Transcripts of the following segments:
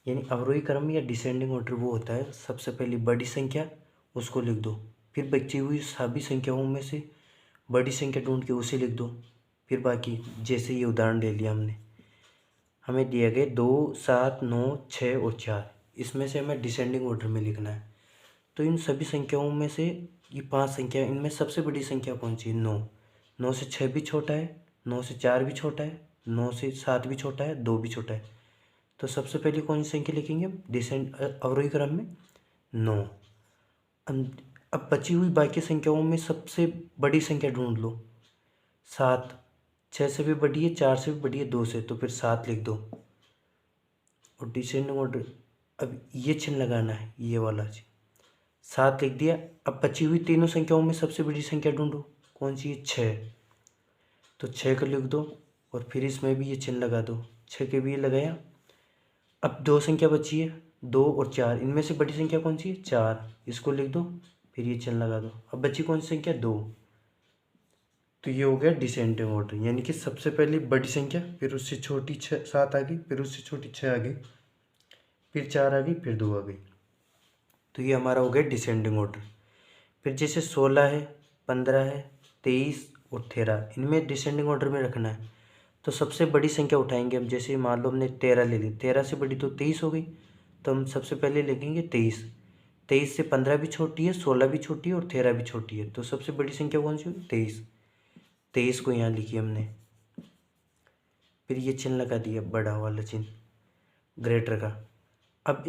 यानी अवरोही क्रम या डिसेंडिंग ऑर्डर वो होता है, सबसे पहले बड़ी संख्या उसको लिख दो, फिर बची हुई सभी संख्याओं में से बड़ी संख्या ढूंढ के उसे लिख दो, फिर बाकी। जैसे ये उदाहरण ले लिया हमने, हमें दिए गए 2, 7, 9, 6 और 4, इसमें से हमें डिसेंडिंग ऑर्डर में लिखना है। तो इन सभी संख्याओं में से ये 5 संख्या, इनमें सबसे बड़ी संख्या कौन सी है? 9। 9 से 6 भी छोटा है, 9 से 4 भी छोटा है, 9 से 7 भी छोटा है, 2 भी छोटा है। तो सबसे पहले कौन सी संख्या लिखेंगे हम अवरोही क्रम में? 9। अब बची हुई बाकी संख्याओं में सबसे बड़ी संख्या ढूंढ लो। 7। 6 से भी बड़ी है, 4 से भी बड़ी है, 2 से, तो फिर 7 लिख दो। और डिसेंडिंग ऑर्डर, अब ये चिन्ह लगाना है, ये वाला चीज। 7 लिख दिया। अब बची हुई तीनों संख्याओं में सबसे बड़ी संख्या ढूंढो, कौन सी है? 6। तो 6 को लिख दो और फिर इसमें भी ये चिन्ह लगा दो। 6 के भी ये लगाया। अब 2 संख्या बची है, 2 और 4, इनमें से बड़ी संख्या कौन सी है? 4, इसको लिख दो, फिर ये चिन्ह लगा दो। अब बची कौन सी संख्या? 2। तो ये हो गया डिसेंडिंग ऑर्डर, यानी कि सबसे पहले बड़ी संख्या, फिर उससे छोटी 7 आ गई, फिर उससे छोटी 6 आ गई, फिर 4 आ गई, फिर 2 आ गई। तो ये हमारा हो गया डिसेंडिंग ऑर्डर। फिर जैसे 16 है, 15 है, 23 और 13, इनमें डिसेंडिंग ऑर्डर में रखना है। तो सबसे बड़ी संख्या उठाएंगे हम। जैसे मान लो हमने 13 ले ली, 13 से बड़ी तो 23 हो गई, तो हम सबसे पहले लिखेंगे 23। 23 से 15 भी छोटी है, 16 भी छोटी है और 13 भी छोटी है, तो सबसे बड़ी संख्या कौन सी होगी? 23। 23 को यहाँ लिखी हमने, फिर ये चिन्ह लगा दिया, बड़ा वाला चिन्ह, ग्रेटर का। अब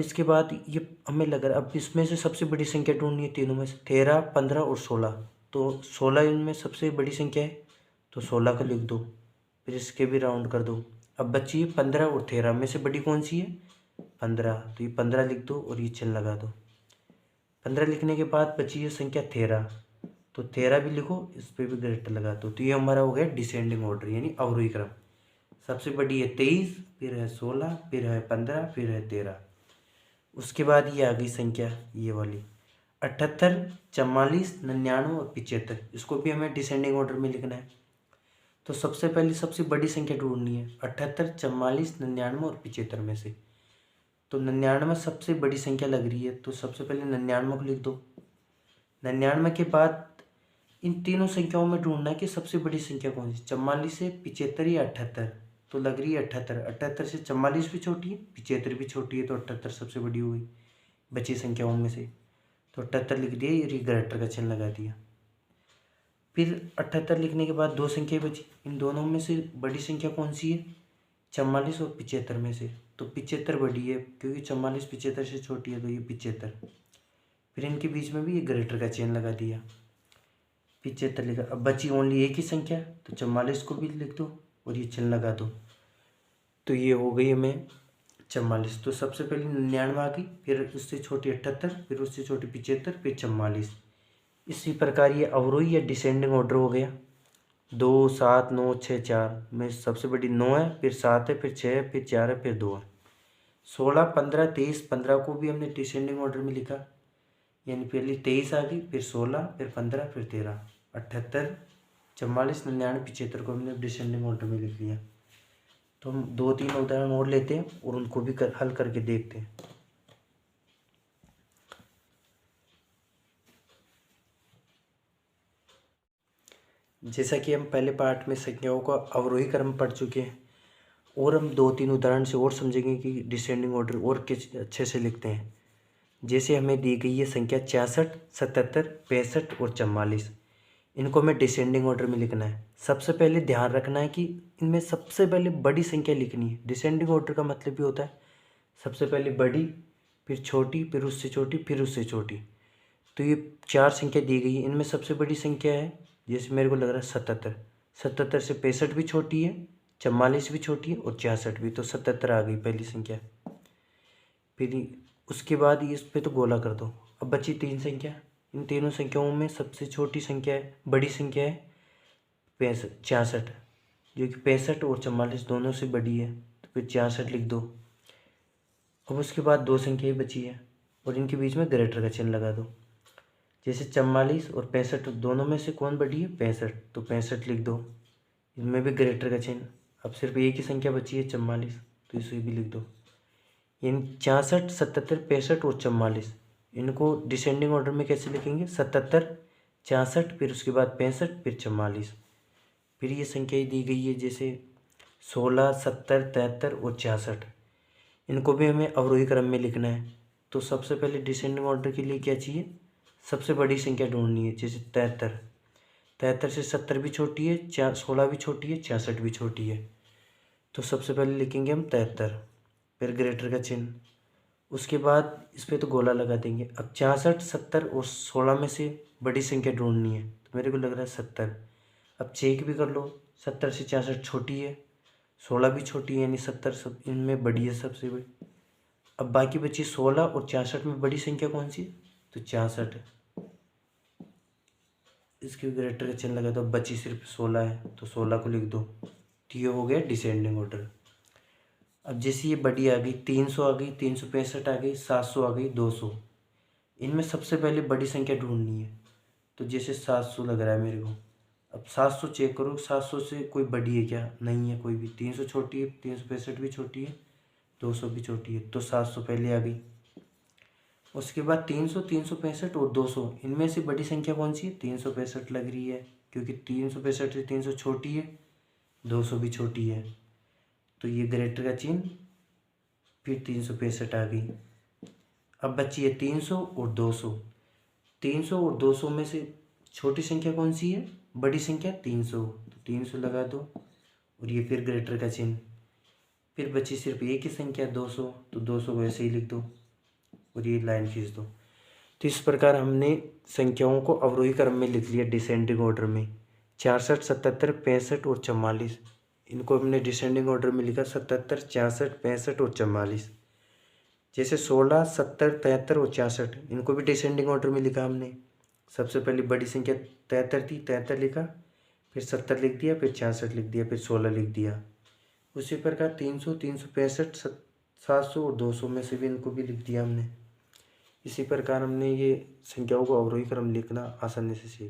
इसके बाद ये हमें लग रहा है, अब इसमें से सबसे बड़ी संख्या ढूंढनी है तीनों में से, 13, 15 और 16। तो 16 इनमें सबसे बड़ी संख्या है, तो 16 का लिख दो, फिर इसके भी राउंड कर दो। अब बची है 15 और 13 में से बड़ी कौन सी है? 15, तो ये 15 लिख दो और ये चिन्ह लगा दो। 15 लिखने के बाद बची है संख्या 13, तो 13 भी लिखो, इस पर भी ग्रेटर लगा दो। तो ये हमारा हो गया डिसेंडिंग ऑर्डर, यानी अवरोही क्रम। सबसे बड़ी है 23, फिर है 16, फिर है 15, फिर है 13। उसके बाद ये आ गई संख्या, ये वाली 78, 44, 99 और 75, इसको भी हमें डिसेंडिंग ऑर्डर में लिखना है। तो सबसे पहले सबसे बड़ी संख्या ढूंढनी है, 78, 44, 99 और 75 में से। तो 99 सबसे बड़ी संख्या लग रही है, तो सबसे पहले 99 को लिख दो। 99 के बाद इन तीनों संख्याओं में ढूंढना है कि सबसे बड़ी संख्या कौन सी, 44 से 75 या 78। तो लग रही है 78। 78 से 44 भी छोटी है, 75 भी छोटी है, तो 78 सबसे बड़ी हो गई बची संख्याओं में से। तो 78 लिख दिया, ये ग्रेटर का चिन्ह लगा दिया। फिर 78 लिखने के बाद 2 संख्या बची, इन दोनों में से बड़ी संख्या कौन सी है? 44 और 75 में से। तो 75 बड़ी है, क्योंकि 44 75 से छोटी है, तो ये 75। फिर इनके बीच में भी ये ग्रेटर का चिन्ह लगा दिया, 75 लिखा। अब बची ओनली एक ही संख्या, तो 44 को भी लिख दो और ये चिन्ह लगा दो। तो ये हो गई हमें 44। तो सबसे पहले 99 आ गई, फिर उससे छोटी 78, फिर उससे छोटी 75, फिर 44। इसी प्रकार ये अवरोही या डिसेंडिंग ऑर्डर हो गया। 2, 7, 9, 6, 4 में सबसे बड़ी 9 है, फिर 7 है, फिर 6 है, फिर 4 है, फिर 2 है। 16, 15, 23, 15 को भी हमने डिसेंडिंग ऑर्डर में लिखा, यानी पहले 23 आ गई, फिर 16, फिर 15, फिर 13। 78, 44, 99, 75 को हमने डिसेंडिंग ऑर्डर में लिख लिया। तो हम 2-3 उदाहरण और लेते हैं और उनको भी हल करके देखते हैं। जैसा कि हम पहले पार्ट में संख्याओं का अवरोही क्रम पढ़ चुके हैं, और हम 2-3 उदाहरण से और समझेंगे कि डिसेंडिंग ऑर्डर और किस अच्छे से लिखते हैं। जैसे हमें दी गई है संख्या 66, 77, 65 और 44, इनको हमें डिसेंडिंग ऑर्डर में लिखना है। सबसे पहले ध्यान रखना है कि इनमें सबसे पहले बड़ी संख्या लिखनी है। डिसेंडिंग ऑर्डर का मतलब भी होता है सबसे पहले बड़ी, फिर छोटी, फिर उससे छोटी, फिर उससे छोटी। तो ये 4 संख्या दी गई है, इनमें सबसे बड़ी संख्या है, जैसे मेरे को लग रहा है 77। 77 से 65 भी छोटी है, 44 भी छोटी है और 66 भी, तो 77 आ गई पहली संख्या। फिर उसके बाद इस पे तो गोला कर दो। अब बची 3 संख्या, इन तीनों संख्याओं में सबसे छोटी संख्या है, बड़ी संख्या है 66, जो कि 65 और 44 दोनों से बड़ी है, तो फिर 66 लिख दो। अब उसके बाद 2 संख्याएं बची है और इनके बीच में ग्रेटर का चिन्ह लगा दो। जैसे 44 और 65 दोनों में से कौन बड़ी है? 65, तो 65 लिख दो, इनमें भी ग्रेटर का चिन्ह। अब सिर्फ एक ही संख्या बची है 44, तो इसे भी लिख दो। यानी 66, 77, 65 और 44। इनको डिसेंडिंग ऑर्डर में कैसे लिखेंगे? 77, 66, फिर उसके बाद 65, फिर 44। फिर ये संख्याएँ दी गई है जैसे 16, 70, 73 और 66। इनको भी हमें अवरोही क्रम में लिखना है। तो सबसे पहले डिसेंडिंग ऑर्डर के लिए क्या चाहिए? सबसे बड़ी संख्या ढूंढनी है। जैसे 73, 73 से 70 भी छोटी है, 16 भी छोटी है, 66 भी छोटी है। तो सबसे पहले लिखेंगे हम 73, फिर ग्रेटर का चिन्ह। उसके बाद इस पर तो गोला लगा देंगे। अब 66, 70 और 16 में से बड़ी संख्या ढूंढनी है, तो मेरे को लग रहा है 70। अब चेक भी कर लो, 70 से 66 छोटी है, 16 भी छोटी है, यानी 70 सब इनमें बड़ी है सबसे बड़ी। अब बाकी बची 16 और 66 में बड़ी संख्या कौन सी? तो 66। इसके ग्रेटर का चिन्ह लगा दो, बची सिर्फ 16 है, तो 16 को लिख दो। तो ये हो गया डिसेंडिंग ऑर्डर। अब जैसे ये बड़ी आ गई, 300 आ गई, 365 आ गई, 700 आ गई, 200। इनमें सबसे पहले बड़ी संख्या ढूंढनी है। तो जैसे 700 लग रहा है मेरे को। अब 700 चेक करो, 700 से कोई बड़ी है क्या? नहीं है कोई भी। 300 छोटी है, 365 भी छोटी है, 200 भी छोटी है, तो 700 पहले आ गई। उसके बाद 300, 365 और 200, इनमें से बड़ी संख्या कौन सी है? 365 लग रही है, क्योंकि 365 से 300 छोटी है, 200 भी छोटी है, तो ये ग्रेटर का चिन्ह, फिर 365 आ गई। अब बची है 300 और 200। 300 और 200 में से छोटी संख्या कौन सी है? बड़ी संख्या 300, तो 300 लगा दो, और ये फिर ग्रेटर का चिन्ह। फिर बची सिर्फ एक ही संख्या 200, तो 200 को ऐसे ही लिख दो, और ये लाइन खींच दो। तो इस प्रकार हमने संख्याओं को अवरोही क्रम में लिख लिया डिसेंडिंग ऑर्डर में। 66, 77, 65 और 44। इनको हमने डिसेंडिंग ऑर्डर में लिखा 77, 66, 65 और 44। जैसे 16, 70, 73 और 66, इनको भी डिसेंडिंग ऑर्डर में लिखा हमने। सबसे पहले बड़ी संख्या 73 थी, 73 लिखा, फिर 70 लिख दिया, फिर 66 लिख दिया, फिर 16 लिख दिया। उसी प्रकार 300, 365, 700 और 200 में से भी इनको भी लिख दिया हमने। इसी प्रकार हमने ये संख्याओं को अवरोही क्रम लिखना आसानी से सीख